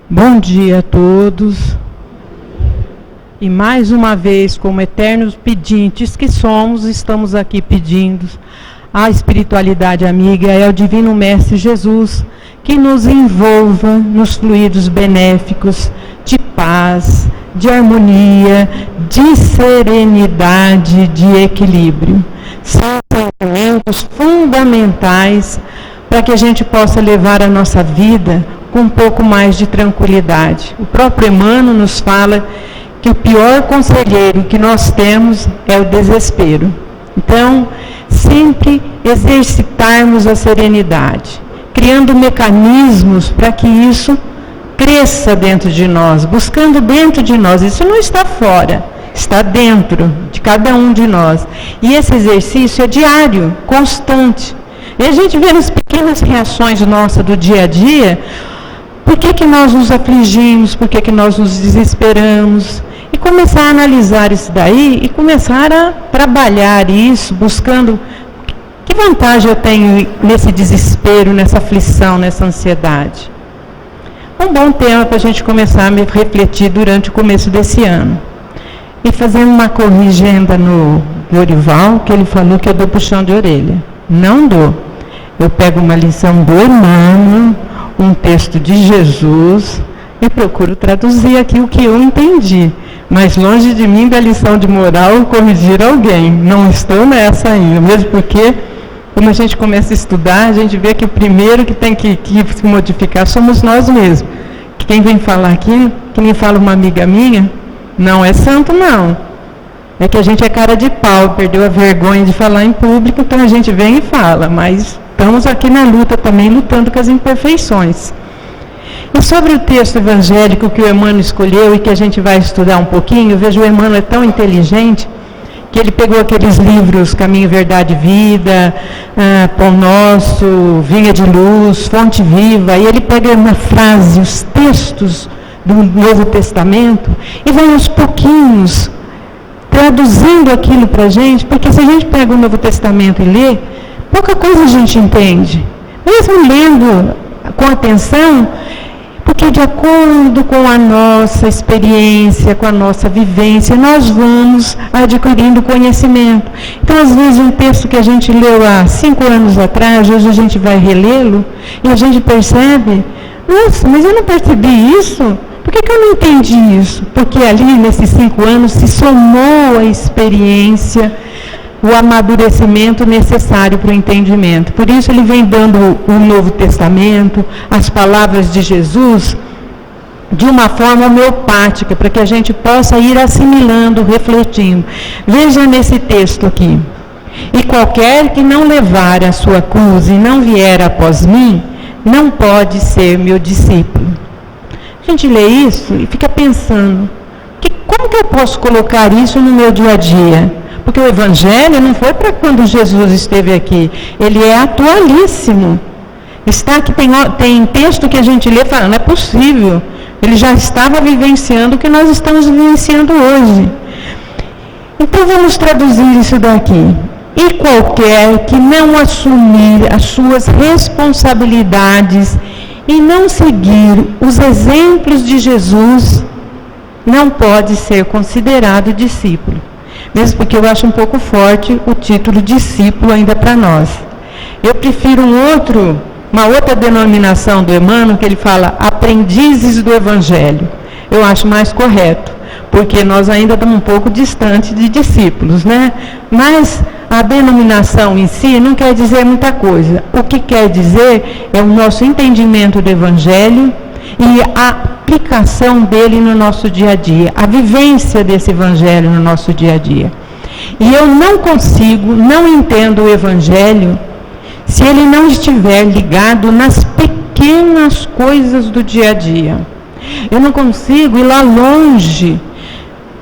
Bom dia a todos. E mais uma vez, como eternos pedintes que somos, estamos aqui pedindo a espiritualidade amiga, é o Divino Mestre Jesus, que nos envolva nos fluidos benéficos de paz, de harmonia, de serenidade, de equilíbrio. São sentimentos fundamentais para que a gente possa levar a nossa vida com um pouco mais de tranquilidade. O próprio Emmanuel nos fala que o pior conselheiro que nós temos é o desespero. Então, sempre exercitarmos a serenidade, criando mecanismos para que isso cresça dentro de nós, buscando dentro de nós. Isso não está fora, está dentro de cada um de nós. E esse exercício é diário, constante. E a gente vê nas pequenas reações nossas do dia a dia, por que nós nos afligimos, por que nós nos desesperamos, e começar a analisar isso daí e começar a trabalhar isso, buscando que vantagem eu tenho nesse desespero, nessa aflição, nessa ansiedade. Um bom tema para a gente começar a refletir durante o começo desse ano. E fazendo uma corrigenda no Dorival, que ele falou que eu dou puxão de orelha. Não dou. Eu pego uma lição do Emmanuel, um texto de Jesus, e procuro traduzir aqui o que eu entendi. Mas longe de mim da lição de moral corrigir alguém. Não estou nessa ainda, mesmo porque, quando a gente começa a estudar, a gente vê que o primeiro que tem que se modificar somos nós mesmos. Quem vem falar aqui, que nem fala uma amiga minha, não é santo não. É que a gente é cara de pau, perdeu a vergonha de falar em público, então a gente vem e fala, mas estamos aqui na luta também, lutando com as imperfeições. E sobre o texto evangélico que o Emmanuel escolheu e que a gente vai estudar um pouquinho, eu vejo o Emmanuel é tão inteligente que ele pegou aqueles livros Caminho, Verdade e Vida, Pão Nosso, Vinha de Luz, Fonte Viva, e ele pega uma frase, os textos do Novo Testamento, e vai aos pouquinhos traduzindo aquilo para a gente, porque se a gente pega o Novo Testamento e lê, pouca coisa a gente entende. Mesmo lendo com atenção, porque de acordo com a nossa experiência, com a nossa vivência, nós vamos adquirindo conhecimento. Então, às vezes, um texto que a gente leu há 5 anos atrás, hoje a gente vai relê-lo, e a gente percebe, nossa, mas eu não percebi isso? Por que eu não entendi isso? Porque ali, nesses 5 anos, se somou a experiência, o amadurecimento necessário para o entendimento. Por isso ele vem dando o Novo Testamento, as palavras de Jesus, de uma forma homeopática, para que a gente possa ir assimilando, refletindo. Veja nesse texto aqui. E qualquer que não levar a sua cruz e não vier após mim, não pode ser meu discípulo. A gente lê isso e fica pensando, como que eu posso colocar isso no meu dia a dia? Porque o Evangelho não foi para quando Jesus esteve aqui. Ele é atualíssimo. Está que tem texto que a gente lê e fala, não é possível. Ele já estava vivenciando o que nós estamos vivenciando hoje. Então vamos traduzir isso daqui. E qualquer que não assumir as suas responsabilidades e não seguir os exemplos de Jesus, não pode ser considerado discípulo. Mesmo porque eu acho um pouco forte o título discípulo ainda para nós. Eu prefiro uma outra denominação do Emmanuel, que ele fala aprendizes do Evangelho. Eu acho mais correto, porque nós ainda estamos um pouco distantes de discípulos, né? Mas a denominação em si não quer dizer muita coisa. O que quer dizer é o nosso entendimento do Evangelho e a aplicação dele no nosso dia a dia, a vivência desse Evangelho no nosso dia a dia. E eu não entendo o Evangelho se ele não estiver ligado nas pequenas coisas do dia a dia. Eu não consigo ir lá longe,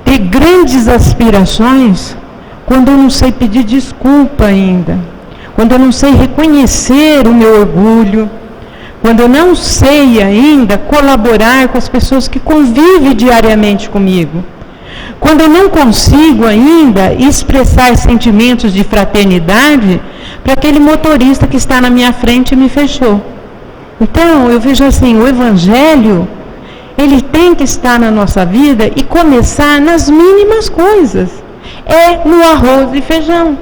ter grandes aspirações, quando eu não sei pedir desculpa ainda, quando eu não sei reconhecer o meu orgulho, quando eu não sei ainda colaborar com as pessoas que convivem diariamente comigo, quando eu não consigo ainda expressar sentimentos de fraternidade para aquele motorista que está na minha frente e me fechou. Então, eu vejo assim, o Evangelho ele tem que estar na nossa vida e começar nas mínimas coisas. É no arroz e feijão.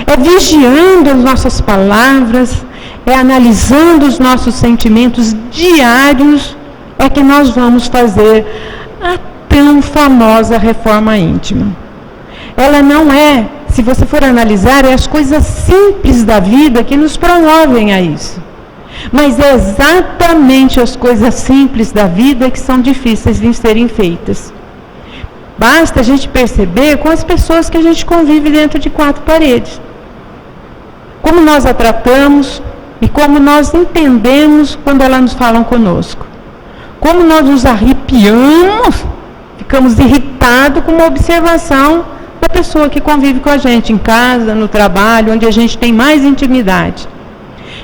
É vigiando as nossas palavras, é analisando os nossos sentimentos diários, é que nós vamos fazer a tão famosa reforma íntima. Ela não é, se você for analisar, é as coisas simples da vida que nos promovem a isso. Mas é exatamente as coisas simples da vida que são difíceis de serem feitas. Basta a gente perceber com as pessoas que a gente convive dentro de 4 paredes. Como nós a tratamos e como nós entendemos quando elas nos falam conosco. Como nós nos arrepiamos, ficamos irritados com uma observação da pessoa que convive com a gente, em casa, no trabalho, onde a gente tem mais intimidade.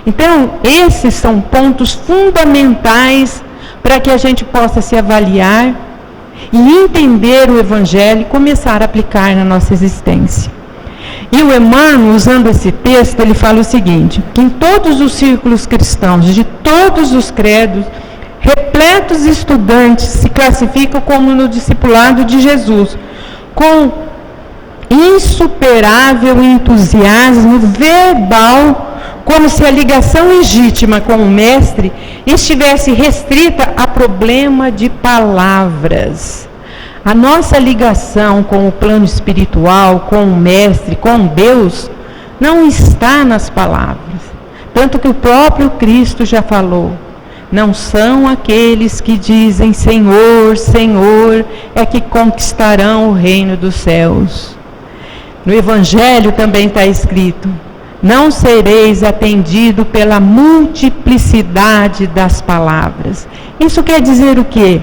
Então, esses são pontos fundamentais para que a gente possa se avaliar e entender o Evangelho e começar a aplicar na nossa existência. E o Emmanuel, usando esse texto, ele fala o seguinte, que em todos os círculos cristãos, de todos os credos, repletos estudantes se classificam como no discipulado de Jesus, com insuperável entusiasmo verbal, como se a ligação legítima com o Mestre estivesse restrita a problema de palavras. A nossa ligação com o plano espiritual, com o Mestre, com Deus, não está nas palavras. Tanto que o próprio Cristo já falou, não são aqueles que dizem Senhor, Senhor, é que conquistarão o reino dos céus. No Evangelho também está escrito, não sereis atendido pela multiplicidade das palavras. Isso quer dizer o quê?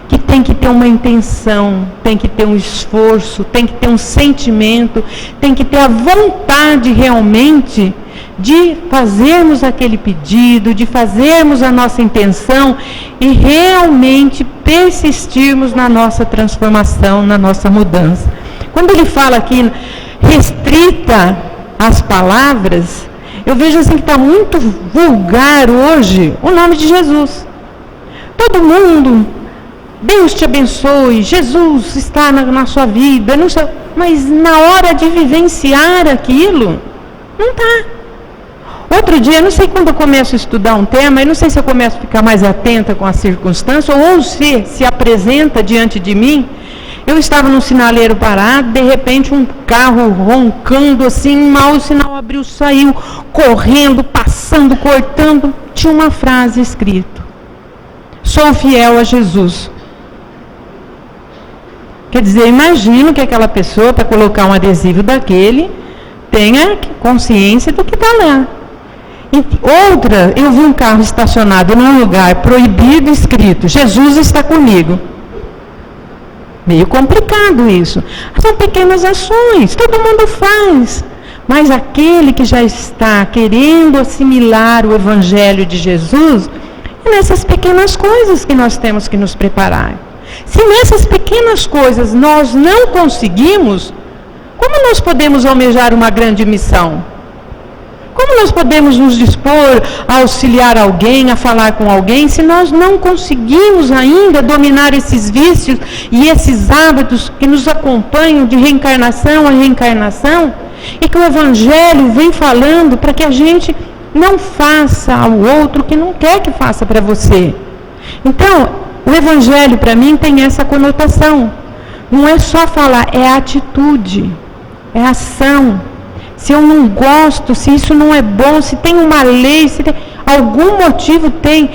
Que tem que ter uma intenção, tem que ter um esforço, tem que ter um sentimento, tem que ter a vontade realmente de fazermos aquele pedido, de fazermos a nossa intenção e realmente persistirmos na nossa transformação, na nossa mudança. Quando ele fala aqui, restrita as palavras, eu vejo assim que está muito vulgar hoje o nome de Jesus. Todo mundo, Deus te abençoe, Jesus está na sua vida, não sei, mas na hora de vivenciar aquilo, não está. Outro dia, não sei quando eu começo a estudar um tema, eu não sei se eu começo a ficar mais atenta com a circunstância, ou se apresenta diante de mim. Eu estava num sinaleiro parado, de repente um carro roncando assim, mal o sinal abriu, saiu, correndo, passando, cortando, tinha uma frase escrita, sou fiel a Jesus. Quer dizer, imagino que aquela pessoa, para colocar um adesivo daquele, tenha consciência do que está lá. E outra, eu vi um carro estacionado num lugar proibido, escrito, Jesus está comigo. Meio complicado isso. São pequenas ações, todo mundo faz. Mas aquele que já está querendo assimilar o Evangelho de Jesus, é nessas pequenas coisas que nós temos que nos preparar. Se nessas pequenas coisas nós não conseguimos, como nós podemos almejar uma grande missão? Como nós podemos nos dispor a auxiliar alguém, a falar com alguém, se nós não conseguimos ainda dominar esses vícios e esses hábitos que nos acompanham de reencarnação a reencarnação, e que o Evangelho vem falando para que a gente não faça ao outro o que não quer que faça para você. Então, o Evangelho para mim tem essa conotação. Não é só falar, é atitude, é ação. Se eu não gosto, se isso não é bom, se tem uma lei, se tem algum motivo tem.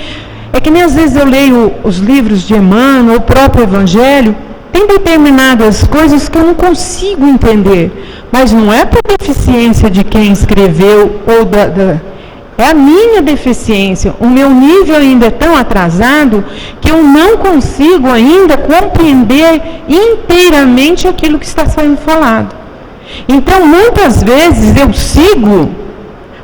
É que nem às vezes eu leio os livros de Emmanuel, o próprio Evangelho, tem determinadas coisas que eu não consigo entender. Mas não é por deficiência de quem escreveu, ou é a minha deficiência. O meu nível ainda é tão atrasado que eu não consigo ainda compreender inteiramente aquilo que está sendo falado. Então, muitas vezes eu sigo,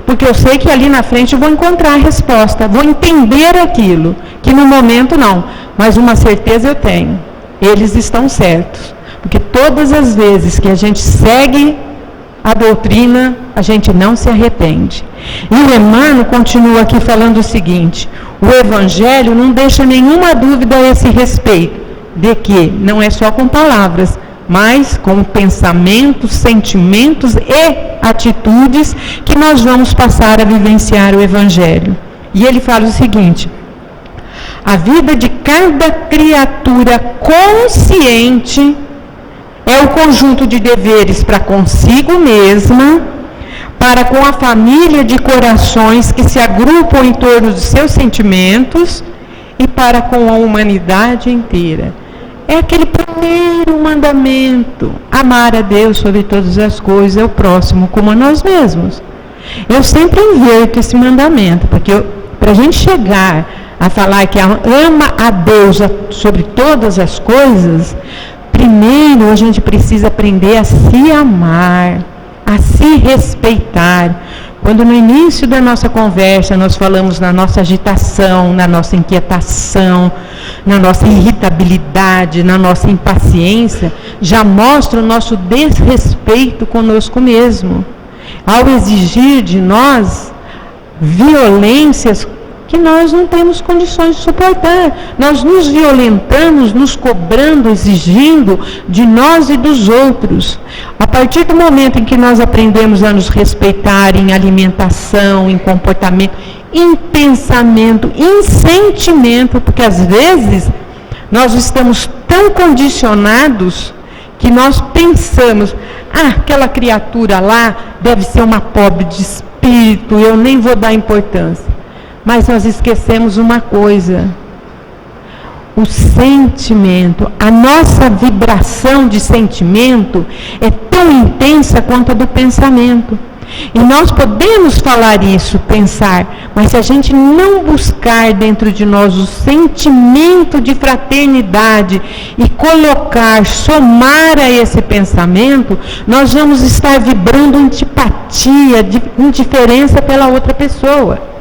porque eu sei que ali na frente eu vou encontrar a resposta, vou entender aquilo, que no momento não, mas uma certeza eu tenho, eles estão certos, porque todas as vezes que a gente segue a doutrina, a gente não se arrepende. E o Emmanuel continua aqui falando o seguinte: o Evangelho não deixa nenhuma dúvida a esse respeito, de que não é só com palavras, mas com pensamentos, sentimentos e atitudes que nós vamos passar a vivenciar o Evangelho. E ele fala o seguinte: a vida de cada criatura consciente é o conjunto de deveres para consigo mesma, para com a família de corações que se agrupam em torno dos seus sentimentos e para com a humanidade inteira. É aquele primeiro mandamento: amar a Deus sobre todas as coisas, é o próximo como a nós mesmos. Eu sempre inverto esse mandamento, porque para a gente chegar a falar que ama a Deus sobre todas as coisas, primeiro a gente precisa aprender a se amar, a se respeitar. Quando no início da nossa conversa nós falamos na nossa agitação, na nossa inquietação, na nossa irritabilidade, na nossa impaciência, já mostra o nosso desrespeito conosco mesmo, ao exigir de nós violências que nós não temos condições de suportar. Nós nos violentamos, nos cobrando, exigindo de nós e dos outros. A partir do momento em que nós aprendemos a nos respeitar em alimentação, em comportamento, em pensamento, em sentimento, porque às vezes nós estamos tão condicionados que nós pensamos: aquela criatura lá deve ser uma pobre de espírito, eu nem vou dar importância. Mas nós esquecemos uma coisa: o sentimento, a nossa vibração de sentimento é tão intensa quanto a do pensamento. E nós podemos falar isso, pensar, mas se a gente não buscar dentro de nós o sentimento de fraternidade e colocar, somar a esse pensamento, nós vamos estar vibrando antipatia, indiferença pela outra pessoa.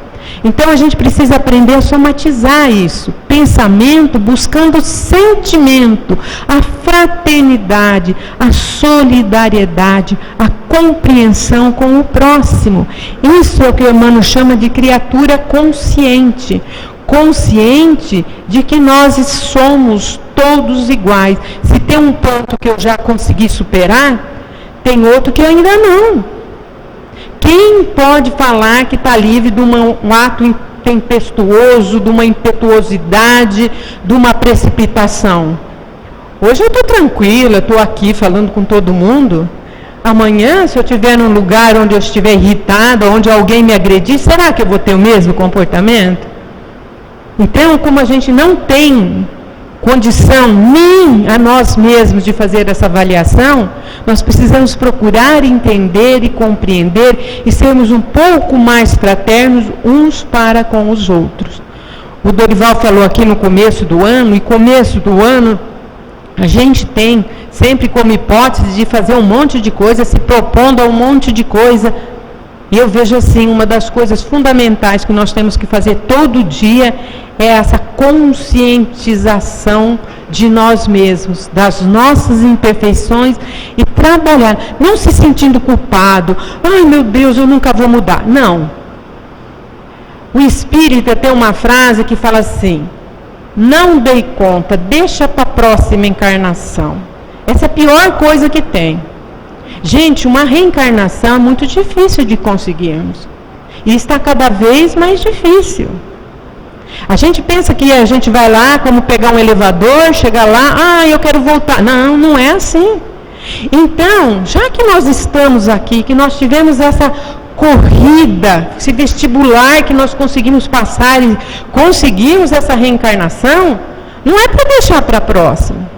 Então a gente precisa aprender a somatizar isso, pensamento buscando sentimento, a fraternidade, a solidariedade, a compreensão com o próximo. Isso é o que o Emmanuel chama de criatura consciente, consciente de que nós somos todos iguais. Se tem um ponto que eu já consegui superar, tem outro que eu ainda não. Quem pode falar que está livre de um ato tempestuoso, de uma impetuosidade, de uma precipitação? Hoje eu estou tranquila, estou aqui falando com todo mundo. Amanhã, se eu estiver num lugar onde eu estiver irritada, onde alguém me agredir, será que eu vou ter o mesmo comportamento? Então, como a gente não tem condição nem a nós mesmos de fazer essa avaliação, nós precisamos procurar entender e compreender e sermos um pouco mais fraternos uns para com os outros. O Dorival falou aqui no começo do ano, e começo do ano a gente tem sempre como hipótese de fazer um monte de coisa, se propondo a um monte de coisa. E eu vejo assim, uma das coisas fundamentais que nós temos que fazer todo dia é essa conscientização de nós mesmos, das nossas imperfeições, e trabalhar, não se sentindo culpado: ai meu Deus, eu nunca vou mudar. Não. O espírita tem uma frase que fala assim: não dei conta, deixa para a próxima encarnação. Essa é a pior coisa que tem. Gente, uma reencarnação é muito difícil de conseguirmos. E está cada vez mais difícil. A gente pensa que a gente vai lá, como pegar um elevador, chegar lá, eu quero voltar. Não, não é assim. Então, já que nós estamos aqui, que nós tivemos essa corrida, esse vestibular que nós conseguimos passar e conseguimos essa reencarnação, não é para deixar para a próxima.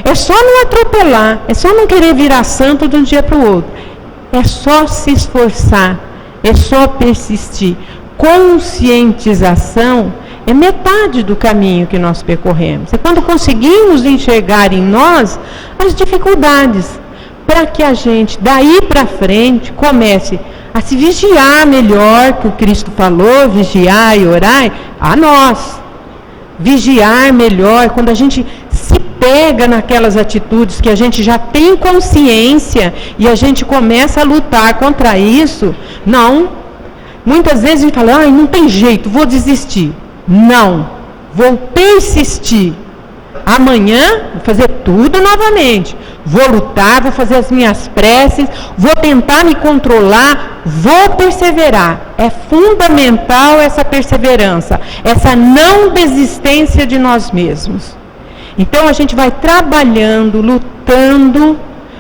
É só não atropelar, é só não querer virar santo de um dia para o outro. É só se esforçar, é só persistir. Conscientização é metade do caminho que nós percorremos. É quando conseguimos enxergar em nós as dificuldades, para que a gente, daí para frente, comece a se vigiar melhor, que o Cristo falou, vigiar e orar, a nós. Vigiar melhor, quando a gente se apega naquelas atitudes que a gente já tem consciência e a gente começa a lutar contra isso, não. Muitas vezes a gente fala, ai, não tem jeito, vou desistir. Não, vou persistir. Amanhã vou fazer tudo novamente. Vou lutar, vou fazer as minhas preces, vou tentar me controlar, vou perseverar. É fundamental essa perseverança, essa não desistência de nós mesmos. Então a gente vai trabalhando, lutando,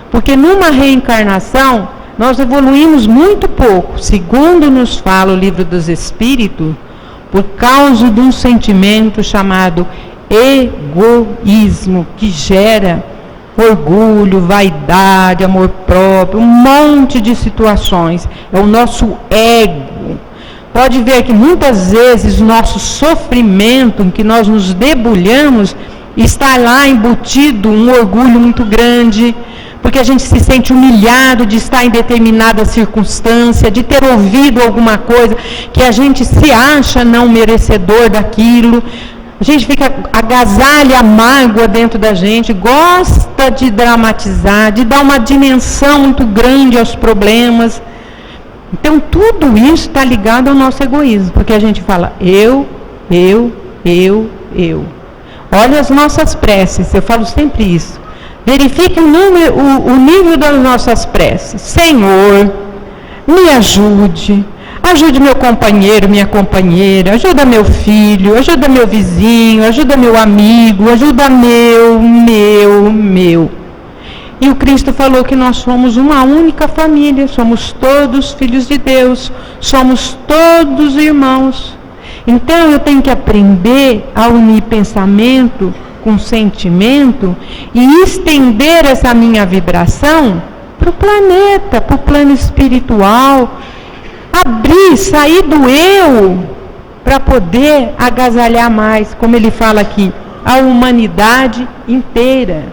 porque numa reencarnação nós evoluímos muito pouco, segundo nos fala o Livro dos Espíritos, por causa de um sentimento chamado egoísmo, que gera orgulho, vaidade, amor próprio, um monte de situações. É o nosso ego. Pode ver que muitas vezes o nosso sofrimento, em que nós nos debulhamos, está lá embutido um orgulho muito grande, porque a gente se sente humilhado de estar em determinada circunstância, de ter ouvido alguma coisa que a gente se acha não merecedor daquilo. A gente fica, agasalha a mágoa dentro da gente, gosta de dramatizar, de dar uma dimensão muito grande aos problemas. Então tudo isso está ligado ao nosso egoísmo, porque a gente fala eu. Olha as nossas preces, eu falo sempre isso. Verifique o nível das nossas preces. Senhor, me ajude. Ajude meu companheiro, minha companheira, ajuda meu filho, ajuda meu vizinho, ajuda meu amigo, ajuda meu. E o Cristo falou que nós somos uma única família, somos todos filhos de Deus, somos todos irmãos. Então eu tenho que aprender a unir pensamento com sentimento e estender essa minha vibração para o planeta, para o plano espiritual. Abrir, sair do eu, para poder agasalhar mais, como ele fala aqui, a humanidade inteira.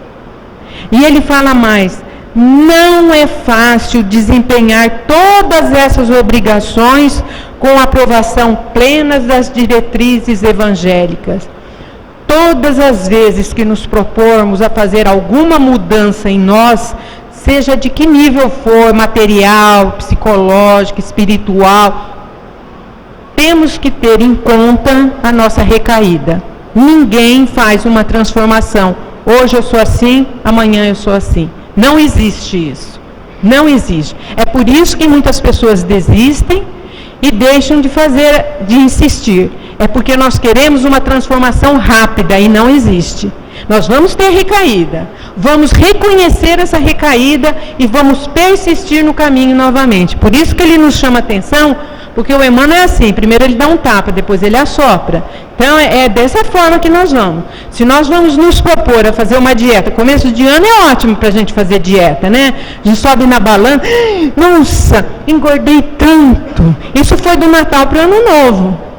E ele fala mais, não é fácil desempenhar todas essas obrigações com a aprovação plena das diretrizes evangélicas. Todas as vezes que nos propormos a fazer alguma mudança em nós, seja de que nível for, material, psicológico, espiritual, temos que ter em conta a nossa recaída. Ninguém faz uma transformação. Hoje eu sou assim, amanhã eu sou assim. Não existe isso. Não existe. É por isso que muitas pessoas desistem e deixam de insistir. É porque nós queremos uma transformação rápida e não existe. Nós vamos ter recaída, vamos reconhecer essa recaída e vamos persistir no caminho novamente. Por isso que ele nos chama atenção, porque o Emmanuel é assim, primeiro ele dá um tapa, depois ele assopra. Então é dessa forma que nós vamos. Se nós vamos nos propor a fazer uma dieta, começo de ano é ótimo para a gente fazer dieta, né? A gente sobe na balança, nossa, engordei tanto. Isso foi do Natal para o Ano Novo.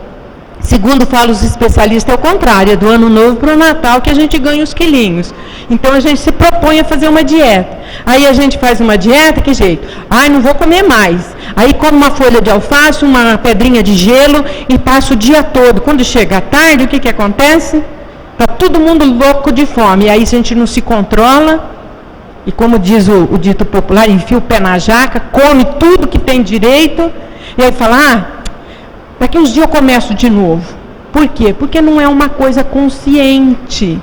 Segundo falam os especialistas, é o contrário, é do Ano Novo para o Natal que a gente ganha os quilinhos. Então a gente se propõe a fazer uma dieta. Aí a gente faz uma dieta, que jeito? Ai, não vou comer mais. Aí come uma folha de alface, uma pedrinha de gelo e passa o dia todo. Quando chega a tarde, o que acontece? Está todo mundo louco de fome. E aí a gente não se controla. E como diz o dito popular, enfia o pé na jaca, come tudo que tem direito. E aí fala, daqui uns dias eu começo de novo. Por quê? Porque não é uma coisa consciente.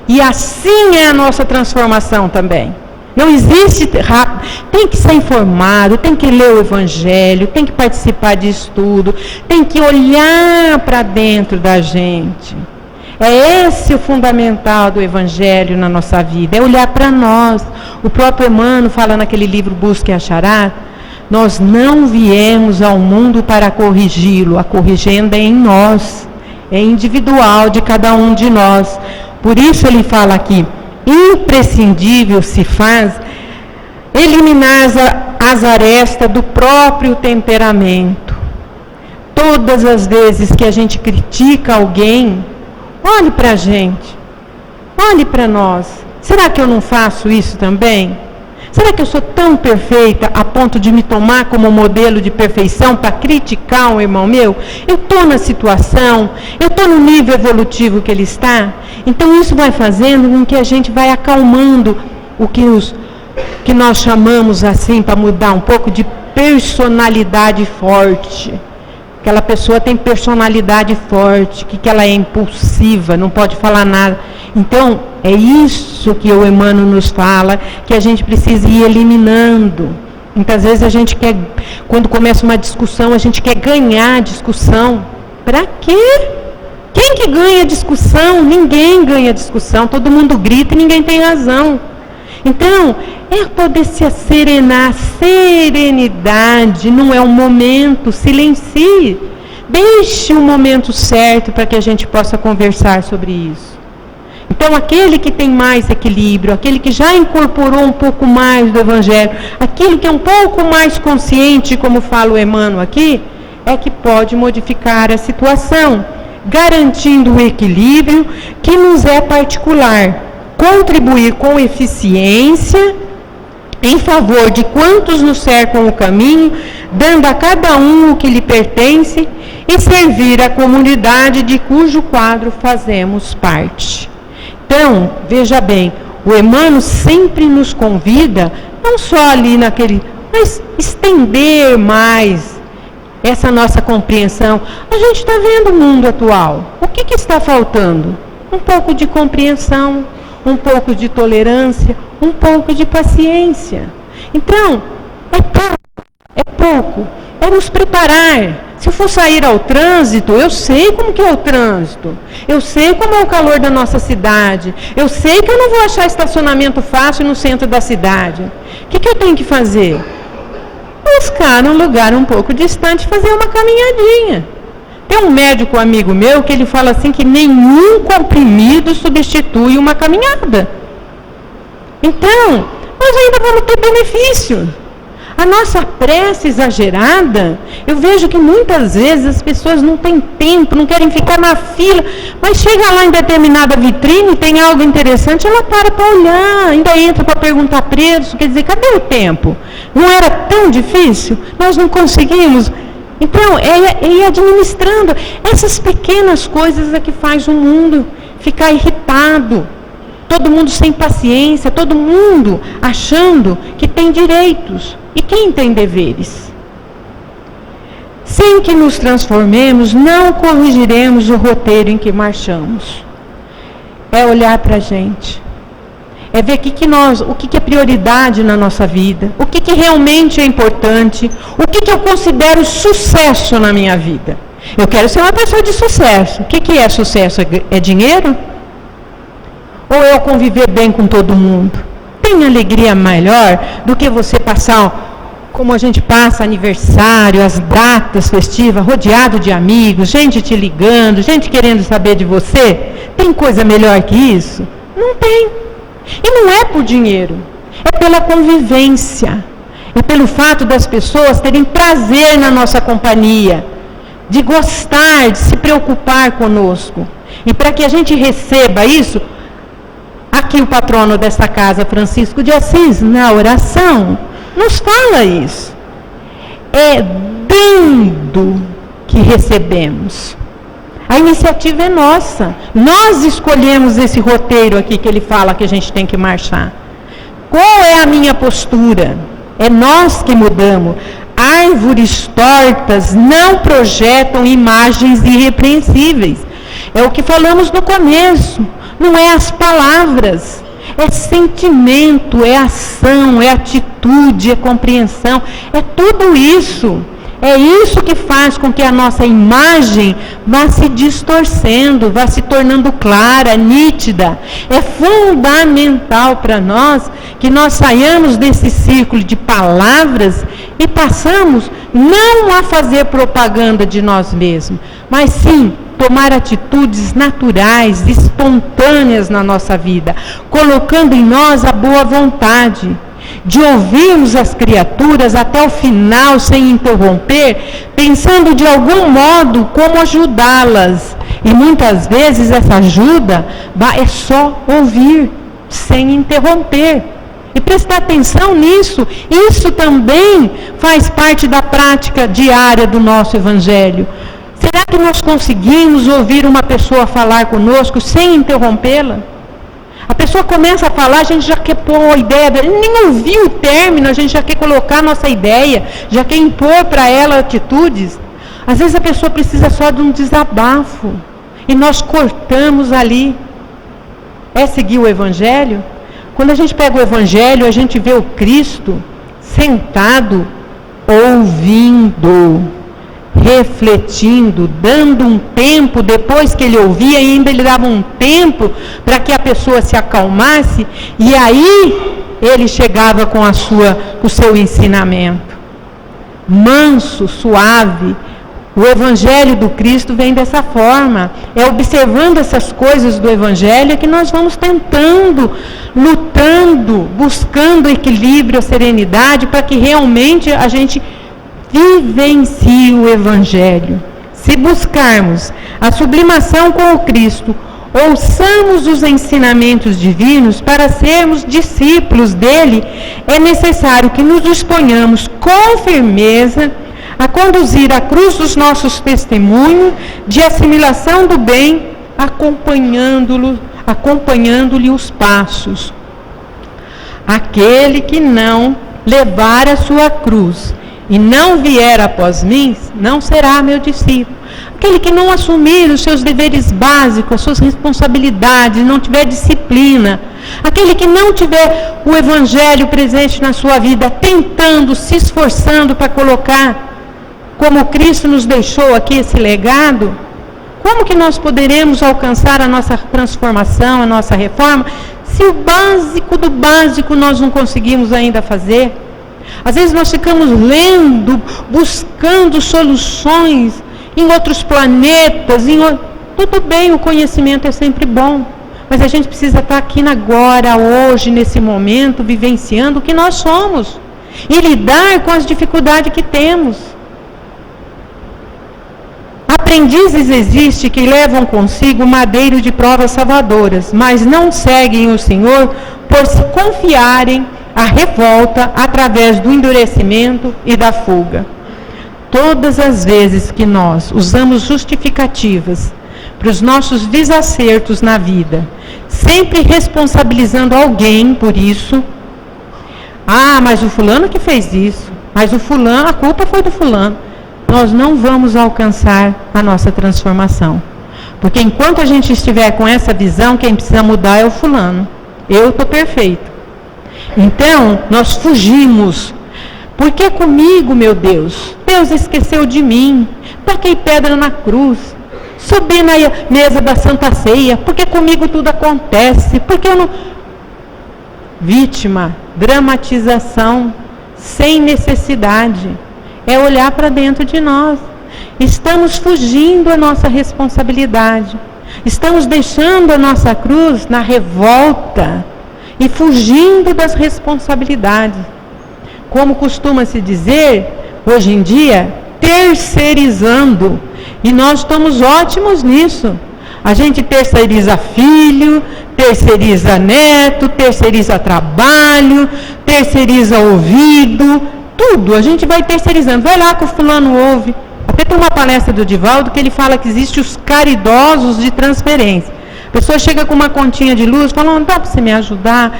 E assim é a nossa transformação também. Não existe rápido. Tem que ser informado, tem que ler o Evangelho, tem que participar de estudo, tem que olhar para dentro da gente. É esse o fundamental do Evangelho na nossa vida, é olhar para nós. O próprio Emmanuel fala naquele livro Busque e Achará, nós não viemos ao mundo para corrigi-lo, a corrigenda é em nós, é individual de cada um de nós. Por isso ele fala aqui, imprescindível se faz eliminar as arestas do próprio temperamento. Todas as vezes que a gente critica alguém, olhe para a gente, olhe para nós. Será que eu não faço isso também? Será que eu sou tão perfeita a ponto de me tomar como modelo de perfeição para criticar um irmão meu? Eu estou na situação, eu estou no nível evolutivo que ele está. Então isso vai fazendo com que a gente vai acalmando o que nós chamamos assim, para mudar um pouco, de personalidade forte. Aquela pessoa tem personalidade forte, que ela é impulsiva, não pode falar nada. Então, é isso que o Emmanuel nos fala, que a gente precisa ir eliminando. Muitas vezes a gente quer, quando começa uma discussão, a gente quer ganhar a discussão. Para quê? Quem que ganha discussão? Ninguém ganha discussão, todo mundo grita e ninguém tem razão. Então, é poder se serenar, serenidade, não é um momento, silencie. Deixe o momento certo para que a gente possa conversar sobre isso. Então, aquele que tem mais equilíbrio, aquele que já incorporou um pouco mais do Evangelho, aquele que é um pouco mais consciente, como fala o Emmanuel aqui, é que pode modificar a situação, garantindo o equilíbrio que nos é particular. Contribuir com eficiência em favor de quantos nos cercam o caminho, dando a cada um o que lhe pertence e servir a comunidade de cujo quadro fazemos parte. Então, veja bem, o Emmanuel sempre nos convida, não só ali naquele, mas estender mais essa nossa compreensão. A gente está vendo o mundo atual. O que está faltando? Um pouco de compreensão, um pouco de tolerância, um pouco de paciência. Então, é pouco. É nos preparar. Se eu for sair ao trânsito, eu sei como que é o trânsito. Eu sei como é o calor da nossa cidade. Eu sei que eu não vou achar estacionamento fácil no centro da cidade. O que eu tenho que fazer? Buscar um lugar um pouco distante, fazer uma caminhadinha. Tem um médico amigo meu que ele fala assim que nenhum comprimido substitui uma caminhada. Então, nós ainda vamos ter benefício. A nossa pressa exagerada, eu vejo que muitas vezes as pessoas não têm tempo, não querem ficar na fila, mas chega lá em determinada vitrine, tem algo interessante, ela para olhar, ainda entra para perguntar preço, quer dizer, cadê o tempo? Não era tão difícil? Nós não conseguimos. Então, é ir administrando. Essas pequenas coisas é que faz o mundo ficar irritado. Todo mundo sem paciência, todo mundo achando que tem direitos. E quem tem deveres? Sem que nos transformemos, não corrigiremos o roteiro em que marchamos. É olhar para a gente. É ver o que é prioridade na nossa vida, o que realmente é importante, o que eu considero sucesso na minha vida. Eu quero ser uma pessoa de sucesso. O que é sucesso? É dinheiro? Ou é eu conviver bem com todo mundo? Tem alegria melhor do que você passar, como a gente passa aniversário, as datas festivas, rodeado de amigos, gente te ligando, gente querendo saber de você? Tem coisa melhor que isso? Não tem. E não é por dinheiro, é pela convivência, é pelo fato das pessoas terem prazer na nossa companhia, de gostar, de se preocupar conosco. E para que a gente receba isso, aqui o patrono desta casa, Francisco de Assis, na oração, nos fala isso. É dando que recebemos. A iniciativa é nossa. Nós escolhemos esse roteiro aqui que ele fala que a gente tem que marchar. Qual é a minha postura? É nós que mudamos. Árvores tortas não projetam imagens irrepreensíveis. É o que falamos no começo. Não é as palavras. É sentimento, é ação, é atitude, é compreensão. É tudo isso. É isso que faz com que a nossa imagem vá se distorcendo, vá se tornando clara, nítida. É fundamental para nós que nós saiamos desse círculo de palavras e passamos não a fazer propaganda de nós mesmos, mas sim tomar atitudes naturais, espontâneas na nossa vida, colocando em nós a boa vontade, de ouvirmos as criaturas até o final sem interromper, pensando de algum modo como ajudá-las. E muitas vezes essa ajuda é só ouvir, sem interromper. E prestar atenção nisso, isso também faz parte da prática diária do nosso Evangelho. Será que nós conseguimos ouvir uma pessoa falar conosco sem interrompê-la? A pessoa começa a falar, a gente já quer pôr a ideia dela, nem ouviu o término, a gente já quer colocar a nossa ideia, já quer impor para ela atitudes. Às vezes a pessoa precisa só de um desabafo, e nós cortamos ali. É seguir o Evangelho? Quando a gente pega o Evangelho, a gente vê o Cristo sentado, ouvindo, refletindo, dando um tempo, depois que ele ouvia, ainda ele dava um tempo para que a pessoa se acalmasse, e aí ele chegava com o seu ensinamento. Manso, suave. O Evangelho do Cristo vem dessa forma. É observando essas coisas do Evangelho que nós vamos tentando, lutando, buscando equilíbrio, serenidade, para que realmente a gente vivencie o Evangelho. Se buscarmos a sublimação com o Cristo, ouçamos os ensinamentos divinos para sermos discípulos dele, é necessário que nos disponhamos com firmeza a conduzir a cruz dos nossos testemunhos de assimilação do bem, acompanhando-lhe os passos. Aquele que não levar a sua cruz e não vier após mim, não será meu discípulo. Aquele que não assumir os seus deveres básicos, as suas responsabilidades, não tiver disciplina, aquele que não tiver o Evangelho presente na sua vida, tentando, se esforçando para colocar, como Cristo nos deixou aqui esse legado, como que nós poderemos alcançar a nossa transformação, a nossa reforma, se o básico do básico nós não conseguimos ainda fazer? Às vezes nós ficamos lendo, buscando soluções em outros planetas, tudo bem, o conhecimento é sempre bom, mas a gente precisa estar aqui na agora, hoje, nesse momento, vivenciando o que nós somos e lidar com as dificuldades que temos. Aprendizes existem que levam consigo madeiro de provas salvadoras, mas não seguem o Senhor por se confiarem à revolta através do endurecimento e da fuga. Todas as vezes que nós usamos justificativas para os nossos desacertos na vida, sempre responsabilizando alguém por isso, mas o fulano que fez isso, mas o fulano, a culpa foi do fulano, nós não vamos alcançar a nossa transformação. Porque enquanto a gente estiver com essa visão, quem precisa mudar é o fulano. Eu estou perfeito. Então, nós fugimos. Por que comigo, meu Deus? Deus esqueceu de mim. Taquei pedra na cruz. Subi na mesa da Santa Ceia. Por que comigo tudo acontece? Por que eu não... Vítima, dramatização, sem necessidade. É olhar para dentro de nós. Estamos fugindo da nossa responsabilidade. Estamos deixando a nossa cruz na revolta e fugindo das responsabilidades. Como costuma-se dizer, hoje em dia, terceirizando. E nós estamos ótimos nisso. A gente terceiriza filho, terceiriza neto, terceiriza trabalho, terceiriza ouvido, tudo, a gente vai terceirizando. Vai lá que o fulano ouve. Até tem uma palestra do Divaldo que ele fala que existe os caridosos de transferência. A pessoa chega com uma continha de luz, fala, não dá para você me ajudar?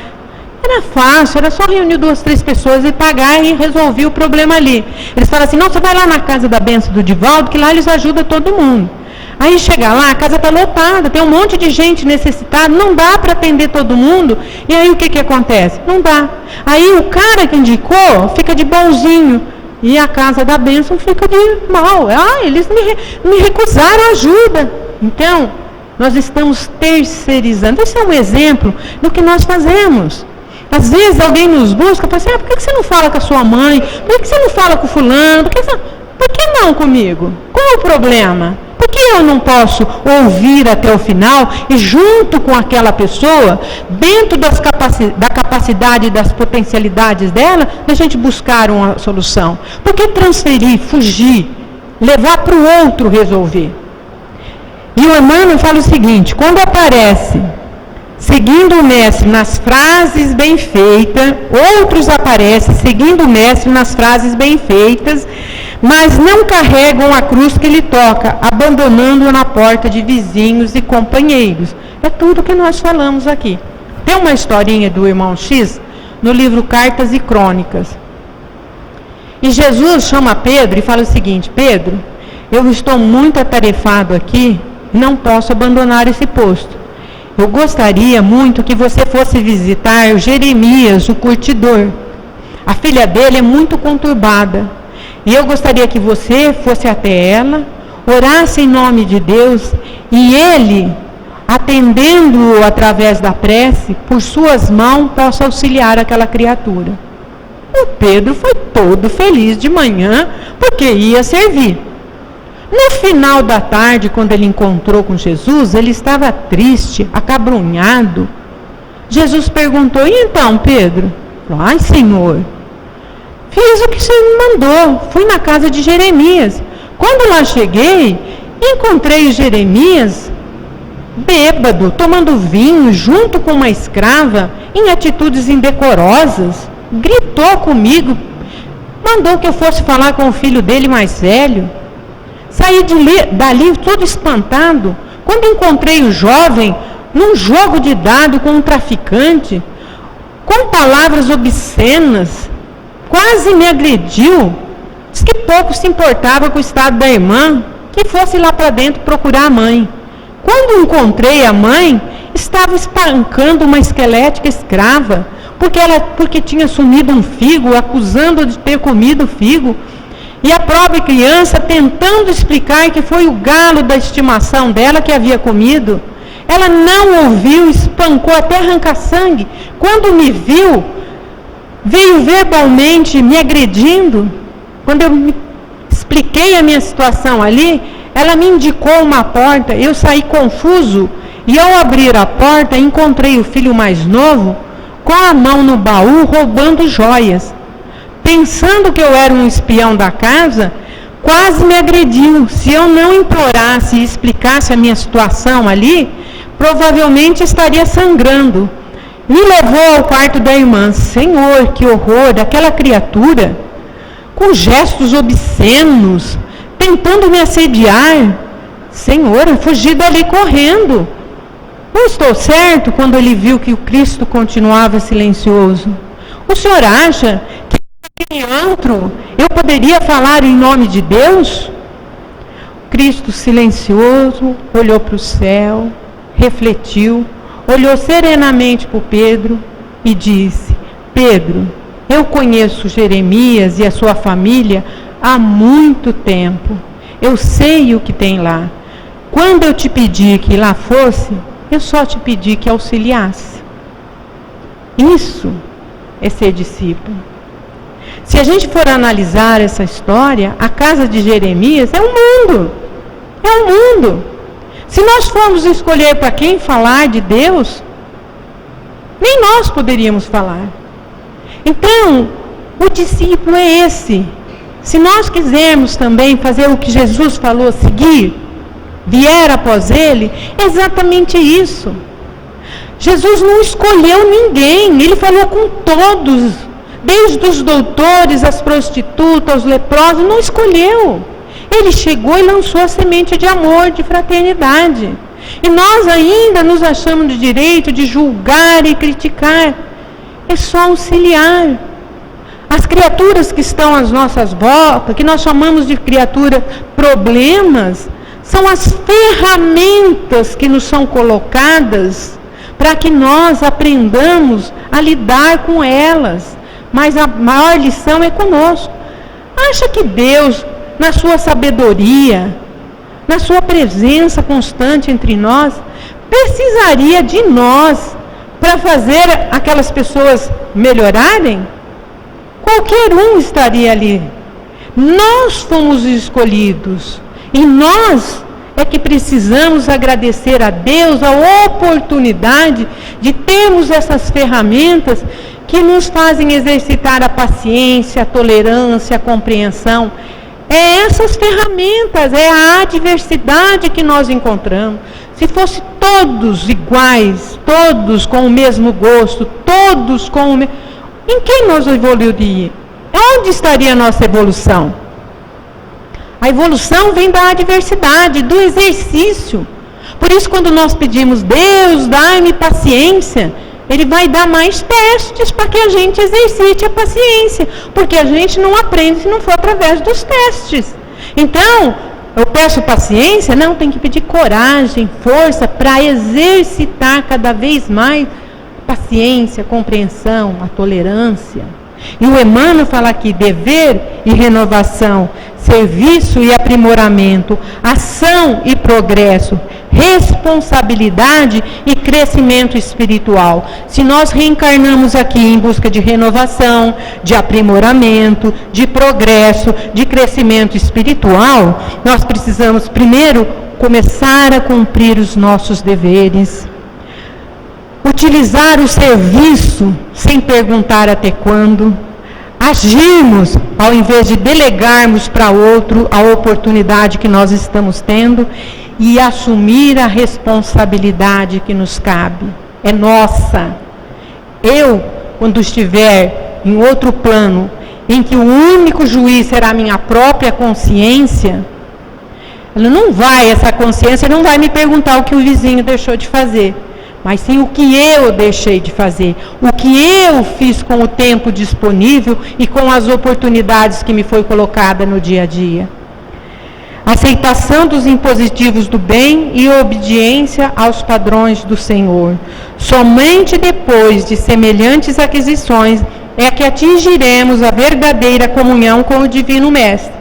Era fácil, era só reunir 2, 3 pessoas e pagar e resolver o problema ali. Eles falam assim, não, você vai lá na casa da benção do Divaldo, que lá eles ajudam todo mundo. Aí chega lá, a casa está lotada, tem um monte de gente necessitada, não dá para atender todo mundo, e aí o que acontece? Não dá. Aí o cara que indicou fica de bonzinho, e a casa da bênção fica de mal. Eles me recusaram ajuda. Então, nós estamos terceirizando. Esse é um exemplo do que nós fazemos. Às vezes alguém nos busca e fala assim, por que você não fala com a sua mãe? Por que você não fala com o fulano? Por que não comigo? Qual é o problema? Por que eu não posso ouvir até o final e junto com aquela pessoa, dentro da capacidade e das potencialidades dela, a gente buscar uma solução? Por que transferir, fugir, levar para o outro resolver? E o Emmanuel fala o seguinte, quando aparece seguindo o mestre nas frases bem feitas, outros aparecem seguindo o mestre nas frases bem feitas, mas não carregam a cruz que ele toca, abandonando-o na porta de vizinhos e companheiros. É tudo que nós falamos aqui. Tem uma historinha do irmão X no livro Cartas e Crônicas. E Jesus chama Pedro e fala o seguinte: Pedro, eu estou muito atarefado aqui, não posso abandonar esse posto. Eu gostaria muito que você fosse visitar o Jeremias, o curtidor. A filha dele é muito conturbada. E eu gostaria que você fosse até ela, orasse em nome de Deus, e ele, atendendo-o através da prece, por suas mãos, possa auxiliar aquela criatura. O Pedro foi todo feliz de manhã, porque ia servir. No final da tarde, quando ele encontrou com Jesus, ele estava triste, acabrunhado. Jesus perguntou: e então, Pedro? Ai, Senhor, fiz o que o Senhor me mandou, fui na casa de Jeremias. Quando lá cheguei, encontrei o Jeremias bêbado, tomando vinho, junto com uma escrava, em atitudes indecorosas. Gritou comigo, mandou que eu fosse falar com o filho dele mais velho. Saí dali todo espantado, quando encontrei o jovem num jogo de dado com um traficante, com palavras obscenas, quase me agrediu. Diz que pouco se importava com o estado da irmã, que fosse lá para dentro procurar a mãe. Quando encontrei a mãe, estava espancando uma esquelética escrava, porque tinha sumido um figo, acusando de ter comido o figo. E a própria criança tentando explicar que foi o galo da estimação dela que havia comido. Ela não ouviu, espancou até arrancar sangue. Quando me viu, veio verbalmente me agredindo. Quando eu me expliquei a minha situação ali, ela me indicou uma porta. Eu saí confuso e ao abrir a porta encontrei o filho mais novo com a mão no baú roubando joias. Pensando que eu era um espião da casa, quase me agrediu. Se eu não implorasse e explicasse a minha situação ali, provavelmente estaria sangrando. Me levou ao quarto da irmã. Senhor, que horror! Aquela criatura, com gestos obscenos, tentando me assediar. Senhor, eu fugi dali correndo. Não estou certo quando ele viu que o Cristo continuava silencioso. O senhor acha que em antro eu poderia falar em nome de Deus? Cristo silencioso olhou para o céu, refletiu, olhou serenamente para Pedro e disse: Pedro, eu conheço Jeremias e a sua família há muito tempo. Eu sei o que tem lá. Quando eu te pedi que lá fosse, eu só te pedi que auxiliasse. Isso é ser discípulo. Se a gente for analisar essa história, a casa de Jeremias é um mundo. É um mundo. Se nós formos escolher para quem falar de Deus, nem nós poderíamos falar. Então, o discípulo é esse. Se nós quisermos também fazer o que Jesus falou, seguir, vier após ele, é exatamente isso. Jesus não escolheu ninguém, ele falou com todos, desde os doutores, as prostitutas, os leprosos, não escolheu. Ele chegou e lançou a semente de amor, de fraternidade. E nós ainda nos achamos de direito de julgar e criticar. É só auxiliar. As criaturas que estão às nossas voltas, que nós chamamos de criaturas problemas, são as ferramentas que nos são colocadas para que nós aprendamos a lidar com elas. Mas a maior lição é conosco. Acha que Deus, na sua sabedoria, na sua presença constante entre nós, precisaria de nós para fazer aquelas pessoas melhorarem? Qualquer um estaria ali. Nós fomos escolhidos. E nós é que precisamos agradecer a Deus a oportunidade de termos essas ferramentas que nos fazem exercitar a paciência, a tolerância, a compreensão. É essas ferramentas, é a adversidade que nós encontramos. Se fosse todos iguais, todos com o mesmo gosto, todos com o mesmo... Em que nós evoluiríamos? Onde estaria a nossa evolução? A evolução vem da adversidade, do exercício. Por isso, quando nós pedimos, Deus, dai-me paciência, Ele vai dar mais testes para que a gente exercite a paciência. Porque a gente não aprende se não for através dos testes. Então, eu peço paciência? Não, tem que pedir coragem, força para exercitar cada vez mais paciência, compreensão, a tolerância. E o Emmanuel fala aqui, dever e renovação, serviço e aprimoramento, ação e progresso, responsabilidade e crescimento espiritual. Se nós reencarnamos aqui em busca de renovação, de aprimoramento, de progresso, de crescimento espiritual, nós precisamos primeiro começar a cumprir os nossos deveres, utilizar o serviço sem perguntar até quando, agirmos ao invés de delegarmos para outro a oportunidade que nós estamos tendo e assumir a responsabilidade que nos cabe. É nossa. Eu, quando estiver em outro plano, em que o único juiz será a minha própria consciência, essa consciência não vai me perguntar o que o vizinho deixou de fazer, mas sim o que eu deixei de fazer, o que eu fiz com o tempo disponível e com as oportunidades que me foi colocada no dia a dia. Aceitação dos impositivos do bem e obediência aos padrões do Senhor. Somente depois de semelhantes aquisições é que atingiremos a verdadeira comunhão com o Divino Mestre.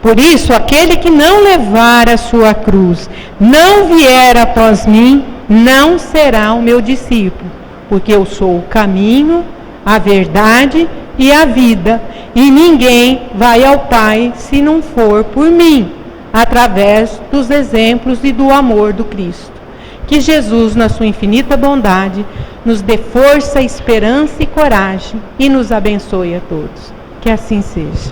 Por isso, aquele que não levar a sua cruz, não vier após mim, não será o meu discípulo, porque eu sou o caminho, a verdade e a vida, e ninguém vai ao Pai se não for por mim, através dos exemplos e do amor do Cristo. Que Jesus, na sua infinita bondade, nos dê força, esperança e coragem e nos abençoe a todos. Que assim seja.